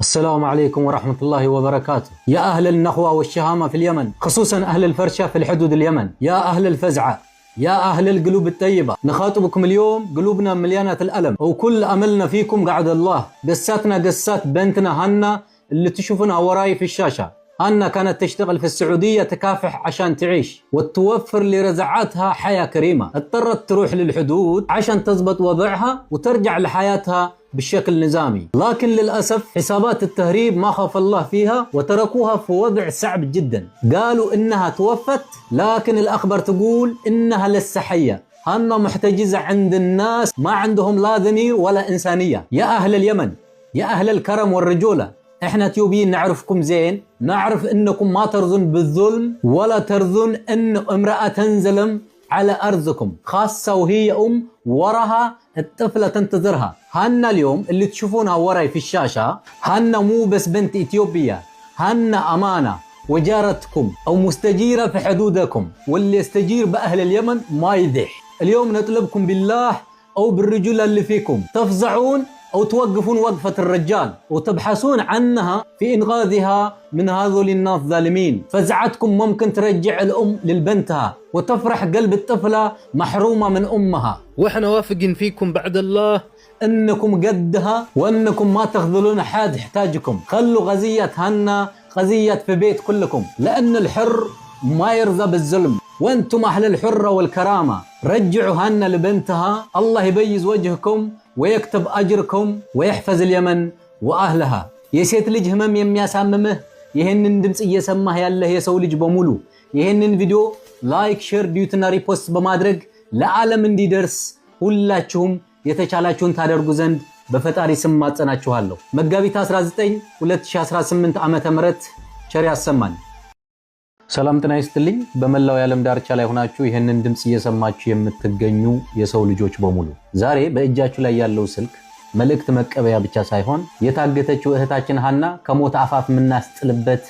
السلام عليكم ورحمة الله وبركاته. يا أهل النخوة والشهامة في اليمن، خصوصا أهل الفرشة في الحدود اليمن، يا أهل الفزعة، يا أهل القلوب الطيبة، نخاطبكم اليوم قلوبنا مليانة الألم وكل أملنا فيكم قعد الله. قساتنا قسات بنتنا هنا اللي تشوفونها وراي في الشاشة. هنا كانت تشتغل في السعودية تكافح عشان تعيش وتوفر لرزعاتها حياة كريمة، اضطرت تروح للحدود عشان تضبط وضعها وترجع لحياتها بالشكل نظامي، لكن للأسف حسابات التهريب ما خاف الله فيها وتركوها في وضع صعب جدا. قالوا إنها توفت، لكن الأخبار تقول إنها لسه حية. هنا محتجزة عند الناس ما عندهم لا ضمير ولا إنسانية. يا أهل اليمن، يا أهل الكرم والرجولة، إحنا تيوبيين نعرفكم زين، نعرف إنكم ما ترضون بالظلم ولا ترضون إن امرأة تنزلم على أرضكم، خاصة وهي وراها الطفلة تنتظرها. هنا اليوم اللي تشوفونها وراي في الشاشة، هنا مو بس بنت إثيوبية، هنا أمانة وجارتكم أو مستجيرة في حدودكم، واللي يستجير بأهل اليمن ما يذح. اليوم نطلبكم بالله أو بالرجولة اللي فيكم تفزعون أو توقفون وقفة الرجال وتبحثون عنها في إنقاذها من هذول الناس الظالمين. فزعتكم ممكن ترجع الأم للبنتها وتفرح قلب الطفلة محرومة من أمها، وإحنا واثقين فيكم بعد الله إنكم قدها وإنكم ما تخذلون حد يحتاجكم. خلوا غزية هنا غزية في بيت كلكم، لأن الحر ما يرضى بالظلم، وأنتم أهل الحرة والكرامة. رجعوا هنا لبنتها، الله يبيز وجهكم ويكتب أجركم ويحفظ اليمن وأهلها. የሴት ልጅ ህመም የሚያሳምምህ ይሄንን ድምጽ እየሰማህ ያለህ የሰው ልጅ በሙሉ ይሄንን ቪዲዮ ላይክ፣ ሼር፣ ዲዩትና ሪፖስት በማድረግ ለዓለም እንዲደርስ ሁላችሁም የተቻላችሁን ታደርጉ ዘንድ በፈጣሪ ስም ማጸናችኋለሁ። መጋቢት 19 2018 ዓመተ ምህረት ቸር ያሰማን። ሰላም ጤና ይስጥልኝ። በመላው የዓለም ዳርቻ ላይ ሆናችሁ ይሄንን ድምጽ እየሰማችሁ የምትገኙ የሰው ልጆች በሙሉ ዛሬ በእጃችሁ ላይ ያለው ስልክ መልእክት መቀበያ ብቻ ሳይሆን የታገተችው እህታችን ሀና ከሞት አፋፍ የምናስጥልበት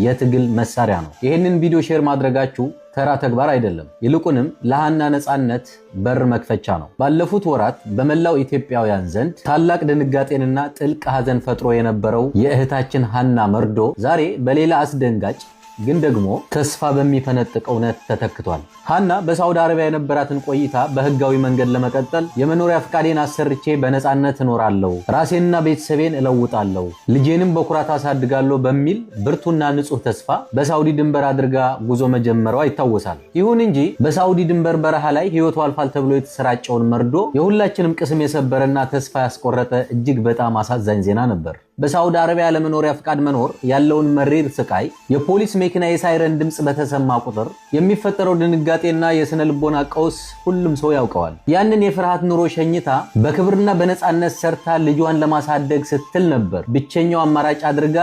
የትግል መሳሪያ ነው። ይሄንን ቪዲዮ ሼር ማድረጋችሁ ተራ ተግባር አይደለም፣ ይልቁንም ለሀና ነፃነት በር መክፈቻ ነው። ባለፉት ወራት በመላው ኢትዮጵያውያን ዘንድ ታላቅ ድንጋጤንና ጥልቅ ሐዘን ፈጥሮ የነበረው የእህታችን ሀና መርዶ ዛሬ በሌላ አስደንጋጭ ግን ደግሞ ተስፋ በሚፈነጥቅ እውነት ተተክቷል። ሀና በሳውዲ አረቢያ የነበራትን ቆይታ በህጋዊ መንገድ ለመቀጠል የመኖሪያ ፍቃዴን አሰርቼ በነፃነት እኖራለሁ፣ ራሴንና ቤተሰቤን እለውጣለሁ፣ ልጄንም በኩራት አሳድጋለሁ በሚል ብርቱና ንጹህ ተስፋ በሳውዲ ድንበር አድርጋ ጉዞ መጀመሯ ይታወሳል። ይሁን እንጂ በሳውዲ ድንበር በረሃ ላይ ህይወቱ አልፋል ተብሎ የተሰራጨውን መርዶ የሁላችንም ቅስም የሰበረና ተስፋ ያስቆረጠ እጅግ በጣም አሳዛኝ ዜና ነበር። በሳውዲ አረቢያ ለመኖሪያ ፍቃድ መኖር ያለውን መሪር ስቃይ የፖሊስ መኪና የሳይረን ድምጽ በተሰማ ቁጥር የሚፈጠረው ድንጋጤና የስነ ልቦና ቀውስ ሁሉም ሰው ያውቀዋል። ያንን የፍርሃት ኑሮ ሸኝታ በክብርና በነፃነት ሰርታ ልጇን ለማሳደግ ስትል ነበር ብቸኛው አማራጭ አድርጋ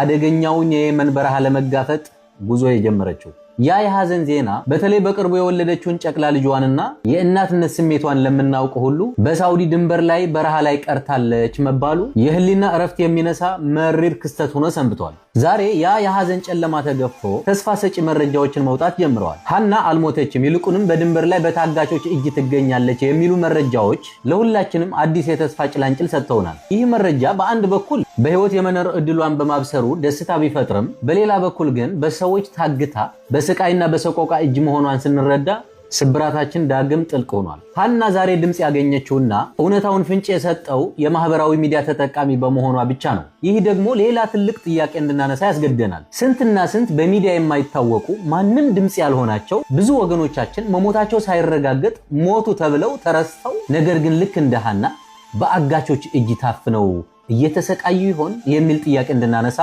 አደገኛውን የየመን በረሃ ለመጋፈጥ ጉዞ የጀመረችው። ያ የሐዘን ዜና በተለይ በቅርቡ የወለደችውን ጨቅላ ልጇንና የእናትነት ስሜቷን ለምናውቅ ሁሉ በሳውዲ ድንበር ላይ በረሃ ላይ ቀርታለች መባሉ የህሊና እረፍት የሚነሳ መሪር ክስተት ሆኖ ሰንብቷል። ዛሬ ያ የሐዘን ጨለማ ተገፎ ተስፋ ሰጪ መረጃዎችን መውጣት ጀምረዋል። ሀና አልሞተችም፣ ይልቁንም በድንበር ላይ በታጋቾች እጅ ትገኛለች የሚሉ መረጃዎች ለሁላችንም አዲስ የተስፋ ጭላንጭል ሰጥተውናል። ይህ መረጃ በአንድ በኩል በህይወት የመኖር እድሏን በማብሰሩ ደስታ ቢፈጥርም፣ በሌላ በኩል ግን በሰዎች ታግታ በስቃይና በሰቆቃ እጅ መሆኗን ስንረዳ ስብራታችን ዳግም ጥልቅ ሆኗል። ሀና ዛሬ ድምጽ ያገኘችውና እውነታውን ፍንጭ የሰጠው የማህበራዊ ሚዲያ ተጠቃሚ በመሆኗ ብቻ ነው። ይህ ደግሞ ሌላ ትልቅ ጥያቄ እንድናነሳ ያስገድደናል። ስንትና ስንት በሚዲያ የማይታወቁ ማንም ድምጽ ያልሆናቸው ብዙ ወገኖቻችን መሞታቸው ሳይረጋገጥ ሞቱ ተብለው ተረስተው፣ ነገር ግን ልክ እንደ ሀና በአጋቾች እጅ ታፍነው እየተሰቃዩ ይሆን የሚል ጥያቄ እንድናነሳ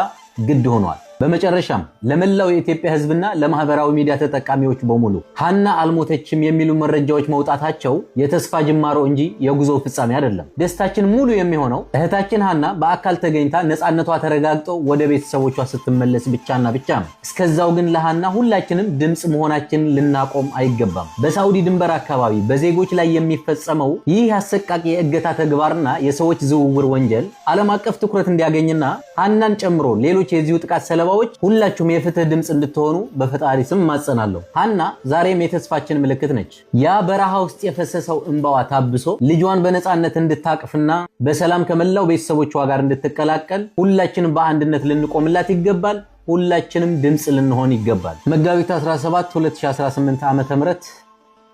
ግድ ሆኗል። በመጨረሻም ለመላው የኢትዮጵያ ህዝብና ለማህበራዊ ሚዲያ ተጠቃሚዎች በሙሉ ሀና አልሞተችም የሚሉ መረጃዎች መውጣታቸው የተስፋ ጅማሮ እንጂ የጉዞ ፍጻሜ አይደለም። ደስታችን ሙሉ የሚሆነው እህታችን ሀና በአካል ተገኝታ ነፃነቷ ተረጋግጦ ወደ ቤተሰቦቿ ስትመለስ ብቻና ብቻ ነው። እስከዛው ግን ለሀና ሁላችንም ድምጽ መሆናችንን ልናቆም አይገባም። በሳውዲ ድንበር አካባቢ በዜጎች ላይ የሚፈጸመው ይህ አሰቃቂ የእገታ ተግባርና የሰዎች ዝውውር ወንጀል ዓለም አቀፍ ትኩረት እንዲያገኝና ሀናን ጨምሮ ሌሎች የዚሁ ጥቃት ሰለባ ቤተሰቦች ሁላችሁም የፍትህ ድምጽ እንድትሆኑ በፈጣሪ ስም ማጸናለሁ። ሀና ዛሬም የተስፋችን ምልክት ነች። ያ በረሃ ውስጥ የፈሰሰው እንባዋ ታብሶ ልጇን በነፃነት እንድታቅፍና በሰላም ከመላው ቤተሰቦቿ ጋር እንድትቀላቀል ሁላችንም በአንድነት ልንቆምላት ይገባል። ሁላችንም ድምጽ ልንሆን ይገባል። መጋቢት 17 2018 ዓ.ም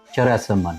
ቸር ያሰማን።